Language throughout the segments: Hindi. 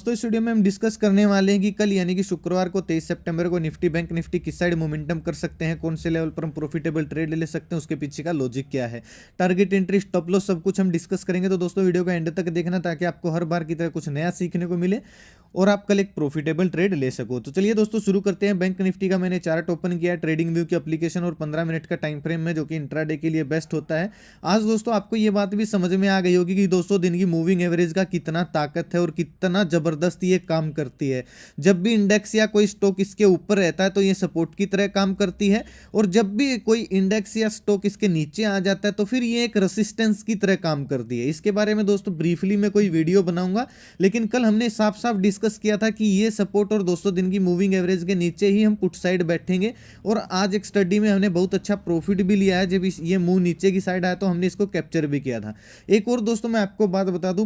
दोस्तों इस वीडियो में हम डिस्कस करने वाले हैं कि कल यानी कि शुक्रवार को 23 सितंबर को निफ्टी बैंक निफ्टी किस साइड मोमेंटम कर सकते हैं, कौन से लेवल पर हम प्रॉफिटेबल ट्रेड ले सकते हैं, उसके पीछे का लॉजिक क्या है, टारगेट एंट्री स्टॉप लॉस सब कुछ हम डिस्कस करेंगे। तो दोस्तों वीडियो को एंड तक देखना ताकि आपको हर बार की तरह कुछ नया सीखने को मिले और आप कल एक प्रॉफिटेबल ट्रेड ले सको। तो चलिए दोस्तों शुरू करते हैं। बैंक निफ्टी का मैंने चार्ट ओपन किया है ट्रेडिंग व्यू की एप्लीकेशन और 15 मिनट का टाइम फ्रेम में, जो कि इंट्राडे के लिए बेस्ट होता है। आज दोस्तों आपको ये बात भी समझ में आ गई होगी कि 200 दिन की मूविंग एवरेज का कितना ताकत है और कितना जबरदस्त ये काम करती है। जब भी इंडेक्स या कोई स्टॉक इसके ऊपर रहता है तो ये सपोर्ट की तरह काम करती है, और जब भी कोई इंडेक्स या स्टॉक इसके नीचे आ जाता है तो फिर ये एक रेसिस्टेंस की तरह काम करती है। इसके बारे में दोस्तों ब्रीफली मैं कोई वीडियो बनाऊंगा, लेकिन कल हमने साफ साफ डिस्कस किया था कि ये सपोर्ट और 200 दिन की मूविंग एवरेज के नीचे ही हम पुट साइड बैठेंगे, और आज एक स्टडी में हमने बहुत अच्छा प्रॉफिट भी लिया है। जब ये मूव नीचे की साइड आया तो हमने इसको कैप्चर भी किया था। एक और दोस्तों मैं आपको बात बता दूं,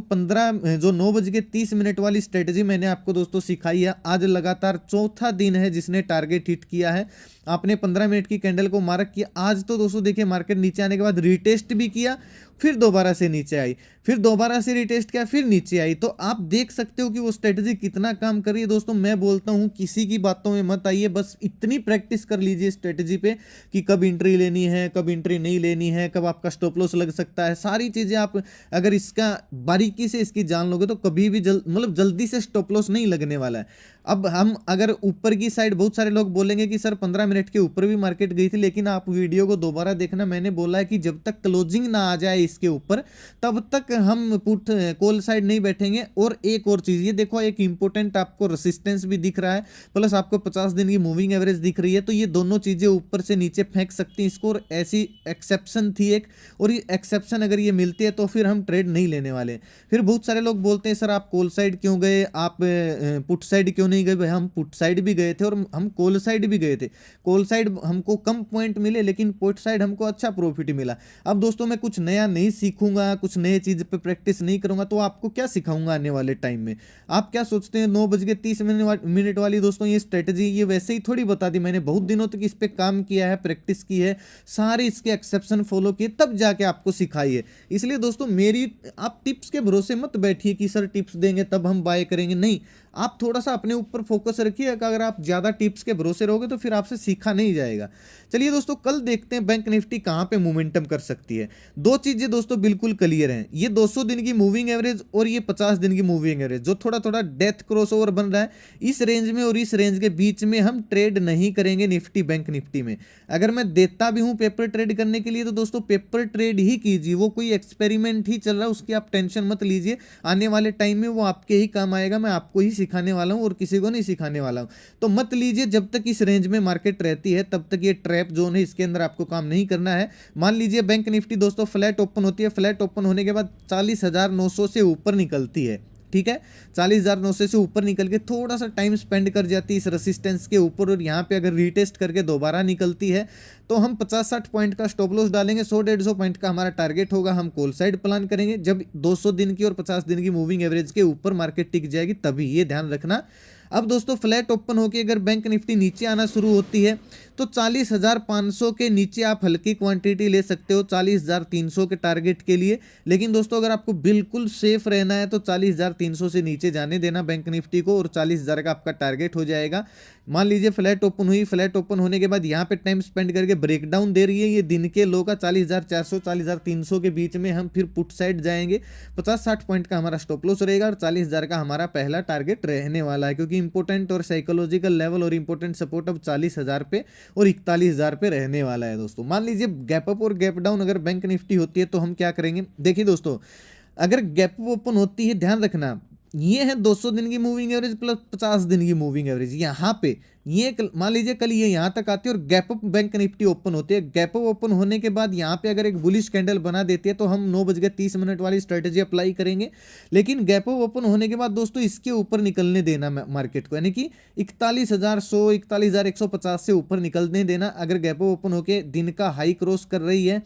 9:30 वाली स्ट्रेटजी मैंने आपको दोस्तों सिखाई है। आज लगातार चौथा दिन है जिसने टारगेट हिट किया है। आपने 15 मिनट की कैंडल को मार्क किया। आज तो दोस्तों देखिए मार्केट नीचे आने के बाद रिटेस्ट भी किया, फिर दोबारा से नीचे आई, फिर दोबारा से रिटेस्ट किया, फिर नीचे आई। तो आप देख सकते हो कि वो स्ट्रेटजी कितना काम कर रही है। दोस्तों मैं बोलता हूं किसी की बातों में मत आइए, बस इतनी प्रैक्टिस कर लीजिए स्ट्रेटजी पे कि कब एंट्री लेनी है, कब एंट्री नहीं लेनी है, कब आपका स्टॉप लॉस लग सकता है। सारी चीजें आप अगर इसका बारीकी से इसकी जान लोगे तो कभी भी जल्दी से स्टॉप लॉस नहीं लगने वाला है। अब हम अगर ऊपर की साइड, बहुत सारे लोग बोलेंगे कि सर 15 मिनट के ऊपर भी मार्केट गई थी, लेकिन आप वीडियो को दोबारा देखना। मैंने बोला है कि जब तक क्लोजिंग ना आ जाए इसके ऊपर तब तक हम पुट कॉल साइड नहीं बैठेंगे। और एक और चीज, ये देखो एक इंपॉर्टेंट आपको रेसिस्टेंस भी दिख रहा है, प्लस आपको 50 दिन की मूविंग एवरेज दिख रही है। तो ये दोनों चीजें ऊपर से नीचे फेंक सकती हैं इसको, और ऐसी एक्सेप्शन थी एक, और ये एक्सेप्शन अगर ये मिलती है तो फिर हम ट्रेड नहीं लेने वाले। फिर बहुत सारे लोग बोलते हैं सर आप कॉल साइड क्यों गए, आप पुट साइड क्यों नहीं गए। भाई हम पुट साइड भी गए थे और हम कॉल साइड भी गए थे। कॉल साइड हमको कम पॉइंट मिले, लेकिन पुट साइड हमको अच्छा प्रॉफिट मिला। अब दोस्तों मैं कुछ नया नहीं सीखूंगा, कुछ नए चीज पे प्रैक्टिस नहीं करूंगा, तो आपको क्या सिखाऊंगा आने वाले टाइम में। आप क्या सोचते हैं 9:30 वाली दोस्तों ये स्ट्रेटजी ये वैसे ही थोड़ी बता दी। मैंने बहुत दिनों तक इस पे काम किया है, प्रैक्टिस की है, सारे इसके एक्सेप्शन फॉलो किए, तब जाके आपको सिखाई है। इसलिए दोस्तों मेरी आप टिप्स के भरोसे मत बैठिए कि सर टिप्स देंगे तब हम बाय करेंगे। नहीं, आप थोड़ा सा अपने ऊपर फोकस रखिए। अगर आप ज्यादा टिप्स के भरोसे रहोगे तो फिर आपसे सीखा नहीं जाएगा। चलिए दोस्तों कल देखते हैं बैंक निफ्टी कहां पे मोमेंटम कर सकती है। दो चीजें दोस्तों बिल्कुल क्लियर हैं, ये 200 दिन की मूविंग एवरेज और ये 50 दिन की मूविंग एवरेज जो थोड़ा थोड़ा डेथ क्रॉसओवर बन रहा है, इस रेंज में और इस रेंज के बीच में हम ट्रेड नहीं करेंगे निफ्टी बैंक निफ्टी में। अगर मैं देता भी हूं पेपर ट्रेड करने के लिए तो दोस्तों पेपर ट्रेड ही कीजिए, वो कोई एक्सपेरिमेंट ही चल रहा है, उसकी आप टेंशन मत लीजिए। आने वाले टाइम में वो आपके ही काम आएगा, मैं आपको ही सिखाने वाला हूं और किसी को नहीं सिखाने वाला हूं। तो मत लीजिए, जब तक इस रेंज में मार्केट रहती है तब तक ये ट्रैप जोन है, इसके अंदर आपको काम नहीं करना है। मान लीजिए बैंक निफ्टी दोस्तों फ्लैट ओपन होती है, फ्लैट ओपन होने के बाद 40,900 से ऊपर निकलती है, ठीक है, 40,900 से ऊपर निकल के थोड़ा सा टाइम स्पेंड कर जाती है इस रेसिस्टेंस के ऊपर, और यहाँ पे अगर रीटेस्ट करके दोबारा निकलती है तो हम 50-60 पॉइंट का स्टॉप लॉस डालेंगे, 100-150 पॉइंट का हमारा टारगेट होगा। हम कॉल साइड प्लान करेंगे जब 200 दिन की और 50 दिन की मूविंग एवरेज के ऊपर मार्केट टिक जाएगी, तभी ये ध्यान रखना। अब दोस्तों फ्लैट ओपन होकर अगर बैंक निफ्टी नीचे आना शुरू होती है तो 40,500 के नीचे आप हल्की क्वांटिटी ले सकते हो 40,300 के टारगेट के लिए। लेकिन दोस्तों अगर आपको बिल्कुल सेफ रहना है तो 40,300 से नीचे जाने देना बैंक निफ्टी को, और 40,000 का आपका टारगेट हो जाएगा। मान लीजिए फ्लैट ओपन हुई, फ्लैट ओपन होने के बाद यहाँ पे टाइम स्पेंड करके ब्रेकडाउन दे रही है, ये दिन के लो का 40,400 40,300 के बीच में हम फिर पुट साइड जाएंगे। 50-60 पॉइंट का हमारा स्टॉप लॉस रहेगा और 40,000 का हमारा पहला टारगेट रहने वाला है, क्योंकि इंपॉर्टेंट और साइकोलॉजिकल लेवल और इंपॉर्टेंट सपोर्ट अब 40,000 पे और 41,000 पे रहने वाला है दोस्तों। मान लीजिए गैप अप और गैप डाउन अगर बैंक निफ्टी होती है तो हम क्या करेंगे। देखिए दोस्तों अगर गैप अप ओपन होती है, ध्यान रखना ये है 200 दिन की मूविंग एवरेज प्लस 50 दिन की मूविंग एवरेज, यहाँ पे ये मान लीजिए कल ये यहाँ तक आती है और gap up bank Nifty open होती है। गैप अप ओपन होने के बाद यहाँ पे अगर एक बुलिश कैंडल बना देती है तो हम 9:30 वाली स्ट्रेटेजी अप्लाई करेंगे। लेकिन गैप अप ओपन होने के बाद दोस्तों इसके ऊपर निकलने देना मार्केट को, यानी कि 41,100 41,150 से ऊपर निकलने देना। अगर गैप अप ओपन होकर दिन का हाई क्रॉस कर रही है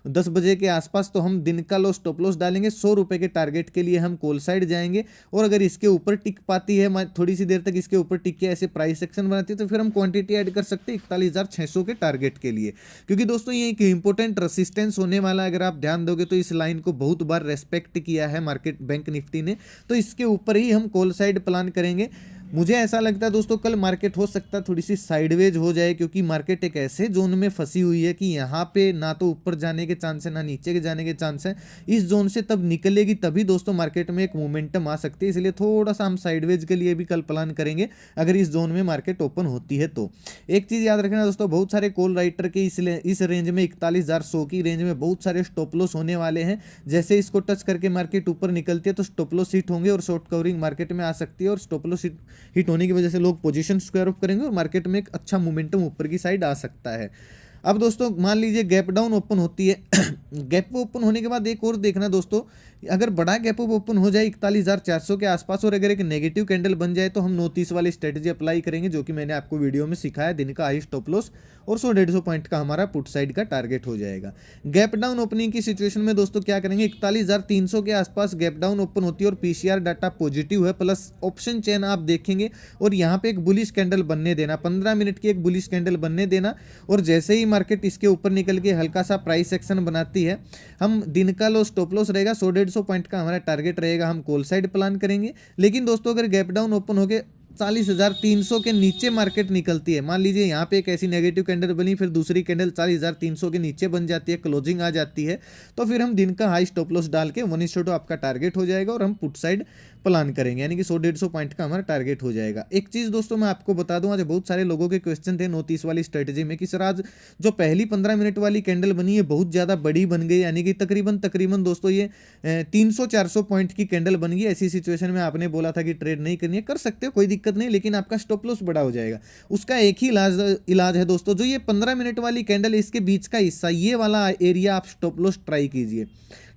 10 बजे के आसपास तो हम दिन का लो स्टॉप लॉस डालेंगे, 100 रुपए के टारगेट के लिए हम कॉल साइड जाएंगे। और अगर इसके ऊपर टिक पाती है, थोड़ी सी देर तक इसके ऊपर टिक के ऐसे प्राइस एक्शन बनाती है सकते तो फिर हम क्वांटिटी ऐड कर सकते 41,600 के टारगेट के लिए, क्योंकि दोस्तों ये एक इंपॉर्टेंट रेसिस्टेंस होने वाला है। अगर आप ध्यान दोगे तो इस लाइन को बहुत बार रेस्पेक्ट किया है मार्केट बैंक निफ्टी ने, तो इसके ऊपर ही हम कॉल साइड प्लान करेंगे। मुझे ऐसा लगता है दोस्तों कल मार्केट हो सकता है थोड़ी सी साइडवेज हो जाए, क्योंकि मार्केट एक ऐसे जोन में फंसी हुई है कि यहाँ पे ना तो ऊपर जाने के चांस है ना नीचे के जाने के चांस है। इस जोन से तब निकलेगी तभी दोस्तों मार्केट में एक मोमेंटम आ सकती है, इसलिए थोड़ा सा हम साइडवेज के लिए भी कल प्लान करेंगे अगर इस जोन में मार्केट ओपन होती है तो। एक चीज़ याद रखना दोस्तों, बहुत सारे कॉल राइटर के इस रेंज में 41,100 की रेंज में बहुत सारे स्टॉप लॉस होने वाले हैं। जैसे इसको टच करके मार्केट ऊपर निकलती है तो स्टॉप लॉस हिट होंगे और शॉर्ट कवरिंग मार्केट में आ सकती है, और स्टॉप लॉस हिट होने की वजह से लोग पोजीशन स्क्वायर ऑफ करेंगे और मार्केट में एक अच्छा मोमेंटम ऊपर की साइड आ सकता है। अब दोस्तों मान लीजिए गैप डाउन ओपन होती है गैप ओपन होने के बाद एक और देखना दोस्तों, अगर बड़ा गैप ओपन हो जाए 41,400 के आसपास और अगर एक नेगेटिव कैंडल बन जाए तो हम 930 वाली स्ट्रेटजी अप्लाई करेंगे, जो कि मैंने आपको वीडियो में सिखाया। दिन का हाई स्टॉप लॉस और 100-150 पॉइंट का हमारा पुट साइड का टारगेट हो जाएगा। गैप डाउन ओपनिंग की सिचुएशन में दोस्तों क्या करेंगे, 41,300 के आसपास गैप डाउन ओपन होती है और पीसीआर डाटा पॉजिटिव है प्लस ऑप्शन चेन आप देखेंगे और यहाँ पे एक बुलिश कैंडल बनने देना, 15 मिनट की एक बुलिश कैंडल बनने देना, और जैसे ही मार्केट इसके ऊपर निकल के हल्का सा प्राइस एक्शन बनाती है, हम दिन का लो स्टॉप लॉस रहेगा 100-150 पॉइंट का हमारा टारगेट रहेगा, हम कॉल साइड प्लान करेंगे। लेकिन दोस्तों अगर गैप डाउन ओपन होके 40,300 के नीचे मार्केट निकलती है, मान लीजिए यहाँ पे एक ऐसी नेगेटिव कैंडल बनी, फिर दूसरी कैंडल 40,300 के नीचे बन जाती है, क्लोजिंग आ जाती है, तो फिर हम दिन का हाई स्टॉप लॉस डाल के 1:2 आपका टारगेट हो जाएगा और हम पुट साइड प्लान करेंगे, यानी कि 100-150 पॉइंट का हमारा टारगेट हो जाएगा। एक चीज़ दोस्तों मैं आपको बता दूं, आज बहुत सारे लोगों के क्वेश्चन थे 930 वाली स्ट्रेटजी में कि सर आज जो पहली 15 मिनट वाली कैंडल बनी है बहुत ज़्यादा बड़ी बन गई, यानी कि तकरीबन दोस्तों ये 300-400 पॉइंट की कैंडल बन गई। ऐसी सिचुएशन में आपने बोला था कि ट्रेड नहीं करनी है, कर सकते हो कोई दिक्कत नहीं, लेकिन आपका स्टॉप लॉस बड़ा हो जाएगा। उसका एक ही इलाज है दोस्तों, जो ये 15 मिनट वाली कैंडल इसके बीच का हिस्सा, ये वाला एरिया आप स्टॉप लॉस ट्राई कीजिए,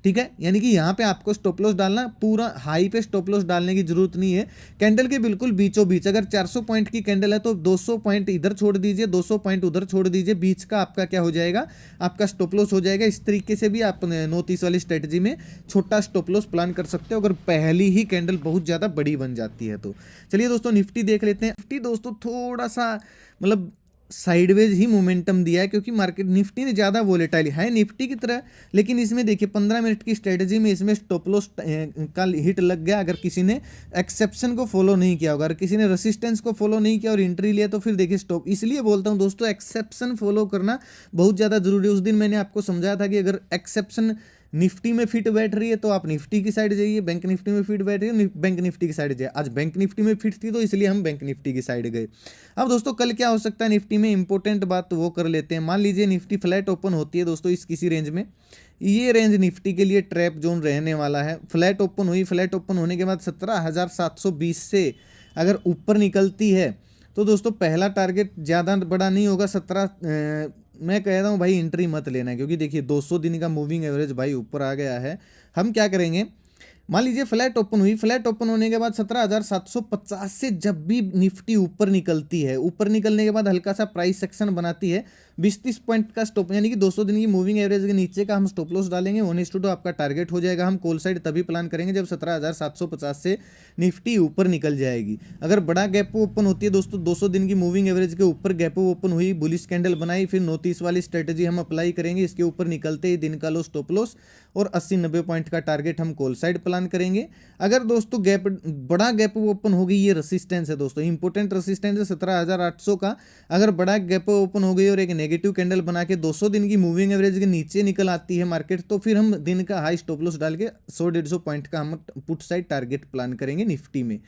ठीक है। यानी कि यहाँ पे आपको स्टॉप लॉस डालना, पूरा हाई पे स्टॉप लॉस डालने की जरूरत नहीं है, कैंडल के बिल्कुल बीचों बीच। अगर 400 पॉइंट की कैंडल है तो 200 पॉइंट इधर छोड़ दीजिए, 200 पॉइंट उधर छोड़ दीजिए, बीच का आपका क्या हो जाएगा, आपका स्टॉप लॉस हो जाएगा। इस तरीके से भी आप 930 वाली स्ट्रेटजी में छोटा स्टॉप लॉस प्लान कर सकते हो अगर पहली ही कैंडल बहुत ज़्यादा बड़ी बन जाती है तो। चलिए दोस्तों निफ्टी देख लेते हैं। निफ्टी दोस्तों थोड़ा सा मतलब साइडवेज ही मोमेंटम दिया है, क्योंकि मार्केट निफ्टी ने ज़्यादा वोलेटाइल है निफ्टी की तरह, लेकिन इसमें देखिए 15 मिनट की स्ट्रेटजी में इसमें स्टॉप लॉस का हिट लग गया। अगर किसी ने एक्सेप्शन को फॉलो नहीं किया होगा, अगर किसी ने रेसिस्टेंस को फॉलो नहीं किया और एंट्री लिया तो फिर देखिए स्टॉप। इसलिए बोलता हूँ दोस्तों एक्सेप्शन फॉलो करना बहुत ज़्यादा जरूरी है। उस दिन मैंने आपको समझाया था कि अगर एक्सेप्शन निफ्टी में फिट बैठ रही है तो आप निफ्टी की साइड जाइए, बैंक निफ्टी में फिट बैठ रही है बैंक निफ्टी की साइड जाइए। आज बैंक निफ्टी में फिट थी तो इसलिए हम बैंक निफ्टी की साइड गए। अब दोस्तों कल क्या हो सकता है निफ्टी में, इंपॉर्टेंट बात तो वो कर लेते हैं। मान लीजिए निफ्टी फ्लैट ओपन होती है दोस्तों इस किसी रेंज में, ये रेंज निफ्टी के लिए ट्रैप जोन रहने वाला है। फ्लैट ओपन हुई, फ्लैट ओपन होने के बाद 17,720 से अगर ऊपर निकलती है तो दोस्तों पहला टारगेट ज़्यादा बड़ा नहीं होगा, 17 मैं कह रहा हूँ भाई एंट्री मत लेना है, क्योंकि देखिए 200 दिन का मूविंग एवरेज भाई ऊपर आ गया है। हम क्या करेंगे, मान लीजिए फ्लैट ओपन हुई, फ्लैट ओपन होने के बाद 17,750 से जब भी निफ्टी ऊपर निकलती है, ऊपर निकलने के बाद हल्का सा प्राइस सेक्शन बनाती है, 20-30 पॉइंट का स्टॉप, यानी कि 200 दिन की मूविंग एवरेज के नीचे का हम स्टॉप लॉस डालेंगे, 1:2 आपका टारगेट हो जाएगा। हम कॉल साइड तभी प्लान करेंगे जब 17,750 से निफ्टी ऊपर निकल जाएगी। अगर बड़ा गैप ओपन होती है दोस्तों 200 दिन की मूविंग एवरेज के ऊपर गैप ओपन हुई, बुलिश कैंडल बनाई, फिर 930 वाली स्ट्रेटजी हम अप्लाई करेंगे, इसके ऊपर निकलते ही दिन का लो स्टॉप लॉस और 80-90 पॉइंट का टारगेट हम कॉल साइड प्लान करेंगे। अगर दोस्तों बड़ा गैप ओपन हो गई, ये रेसिस्टेंस है दोस्तों, इंपोर्टेंट रेसिस्टेंस है 17,800 का। अगर बड़ा गैप ओपन हो गई और एक नेगेटिव कैंडल बना के 200 दिन की मूविंग एवरेज के नीचे निकल आती है मार्केट, तो फिर हम दिन का हाई स्टॉप लॉस डाल के 100-150 पॉइंट का हम पुट साइड टारगेट प्लान करेंगे निफ्टी में।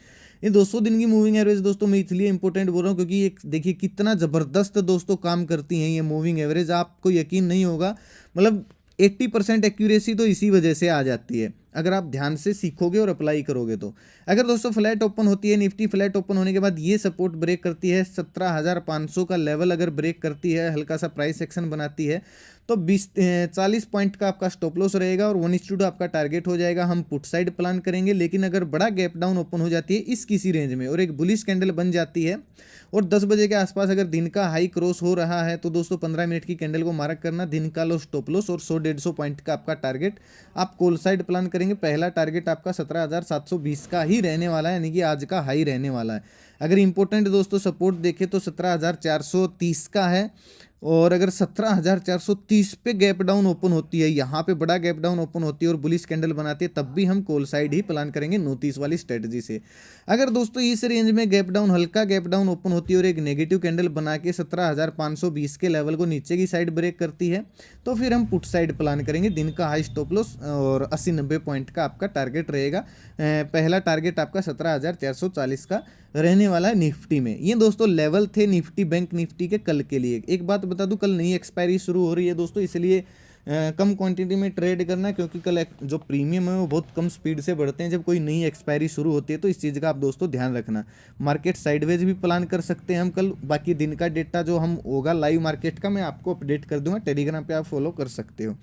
ये 200 दिन की मूविंग एवरेज दोस्तों मैं इसलिए इंपॉर्टेंट बोल रहा हूँ क्योंकि ये देखिए कितना ज़बरदस्त दोस्तों काम करती हैं ये मूविंग एवरेज, आपको यकीन नहीं होगा। मतलब 80% एक्यूरेसी तो इसी वजह से आ जाती है, अगर आप ध्यान से सीखोगे और अप्लाई करोगे तो। अगर दोस्तों फ्लैट ओपन होती है निफ्टी, फ्लैट ओपन होने के बाद ये सपोर्ट ब्रेक करती है 17,500 का लेवल, अगर ब्रेक करती है, हल्का सा प्राइस सेक्शन बनाती है, तो 40 पॉइंट का आपका स्टॉप लॉस रहेगा और 1:2 आपका टारगेट हो जाएगा। हम पुट साइड प्लान करेंगे। लेकिन अगर बड़ा गैप डाउन ओपन हो जाती है इस किसी रेंज में और एक बुलिश कैंडल बन जाती है और 10 बजे के आसपास अगर दिन का हाई क्रॉस हो रहा है तो दोस्तों 15 मिनट की कैंडल को मार्क करना, दिन का लो स्टॉप लॉस और 100-150 पॉइंट का आपका टारगेट आप कॉल साइड प्लान करेंगे। करेंगे। पहला टारगेट आपका 17,720 का ही रहने वाला है, यानी कि आज का हाई रहने वाला है। अगर इंपॉर्टेंट दोस्तों सपोर्ट देखें तो 17,430 का है, और अगर 17,430 पे गैप डाउन ओपन होती है, यहाँ पे बड़ा गैप डाउन ओपन होती है और बुलिश कैंडल बनाती है, तब भी हम कॉल साइड ही प्लान करेंगे 29 वाली स्ट्रेटजी से। अगर दोस्तों इस रेंज में गैप डाउन, हल्का गैप डाउन ओपन होती है और एक नेगेटिव कैंडल बना के 17,520 के लेवल को नीचे की साइड ब्रेक करती है, तो फिर हम पुट साइड प्लान करेंगे। दिन का हाई स्टॉप लॉस और 80-90 पॉइंट का आपका टारगेट रहेगा। पहला टारगेट आपका 17,440 का रहने वाला है निफ्टी में। ये दोस्तों लेवल थे निफ्टी बैंक निफ्टी के कल के लिए। एक बात बता दूं, कल नई एक्सपायरी शुरू हो रही है दोस्तों, इसलिए कम क्वांटिटी में ट्रेड करना है, क्योंकि कल जो प्रीमियम है वो बहुत कम स्पीड से बढ़ते हैं जब कोई नई एक्सपायरी शुरू होती है। तो इस चीज़ का आप दोस्तों ध्यान रखना। मार्केट साइडवेज भी प्लान कर सकते हैं हम कल। बाकी दिन का डेटा जो हम होगा लाइव मार्केट का, मैं आपको अपडेट कर दूंगा। टेलीग्राम पे आप फॉलो कर सकते हो।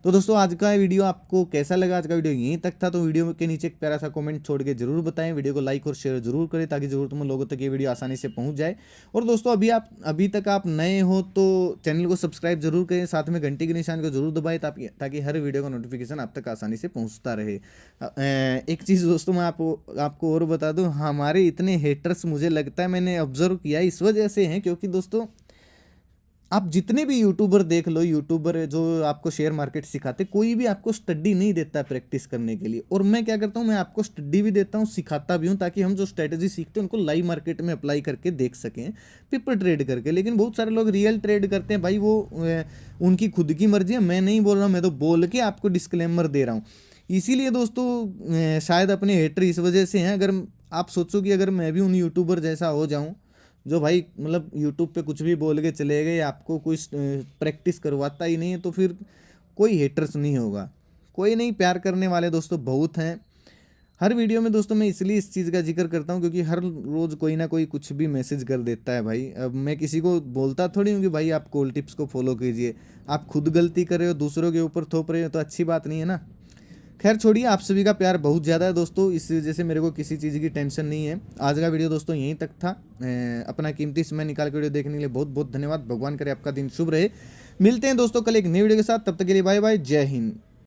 तो दोस्तों आज का वीडियो आपको कैसा लगा? आज का वीडियो यहीं तक था। तो वीडियो के नीचे एक प्यारा सा कमेंट छोड़ के जरूर बताएं। वीडियो को लाइक और शेयर जरूर करें ताकि जरूरतमंद लोगों तक ये वीडियो आसानी से पहुंच जाए। और दोस्तों अभी तक आप नए हो तो चैनल को सब्सक्राइब जरूर करें, साथ में घंटी के निशान को जरूर दबाएं ताकि हर वीडियो का नोटिफिकेशन आप तक आसानी से पहुँचता रहे। एक चीज़ दोस्तों मैं आपको और बता दूँ, हमारे इतने हेटर्स मुझे लगता है मैंने ऑब्जर्व किया इस वजह से हैं क्योंकि दोस्तों आप जितने भी यूट्यूबर देख लो, यूट्यूबर जो आपको शेयर मार्केट सिखाते, कोई भी आपको स्टडी नहीं देता है प्रैक्टिस करने के लिए। और मैं क्या करता हूँ, मैं आपको स्टडी भी देता हूँ, सिखाता भी हूँ, ताकि हम जो स्ट्रेटजी सीखते हैं उनको लाइव मार्केट में अप्लाई करके देख सकें, पेपर ट्रेड करके। लेकिन बहुत सारे लोग रियल ट्रेड करते हैं भाई, वो उनकी खुद की मर्जी है। मैं नहीं बोल रहा हूँ, मैं तो बोल के आपको डिस्क्लेमर दे रहा हूँ। इसीलिए दोस्तों शायद अपने हेटर इस वजह से हैं। अगर आप सोचो कि अगर मैं भी उन यूट्यूबर जैसा हो जाऊँ जो भाई मतलब यूट्यूब पे कुछ भी बोल के चले गए, आपको कोई प्रैक्टिस करवाता ही नहीं है, तो फिर कोई हेटर्स नहीं होगा। कोई नहीं, प्यार करने वाले दोस्तों बहुत हैं। हर वीडियो में दोस्तों मैं इसलिए इस चीज़ का जिक्र करता हूँ क्योंकि हर रोज़ कोई ना कोई कुछ भी मैसेज कर देता है भाई। अब मैं किसी को बोलता थोड़ी हूँ कि भाई आप कॉल टिप्स को फॉलो कीजिए। आप खुद गलती कर रहे हो, दूसरों के ऊपर थोप रहे हो, तो अच्छी बात नहीं है ना। खैर छोड़िए, आप सभी का प्यार बहुत ज़्यादा है दोस्तों, इस वजह से मेरे को किसी चीज़ की टेंशन नहीं है। आज का वीडियो दोस्तों यहीं तक था। अपना कीमती समय निकाल के वीडियो देखने के लिए बहुत बहुत धन्यवाद। भगवान करे आपका दिन शुभ रहे। मिलते हैं दोस्तों कल एक नई वीडियो के साथ, तब तक के लिए बाय बाय, जय हिंद।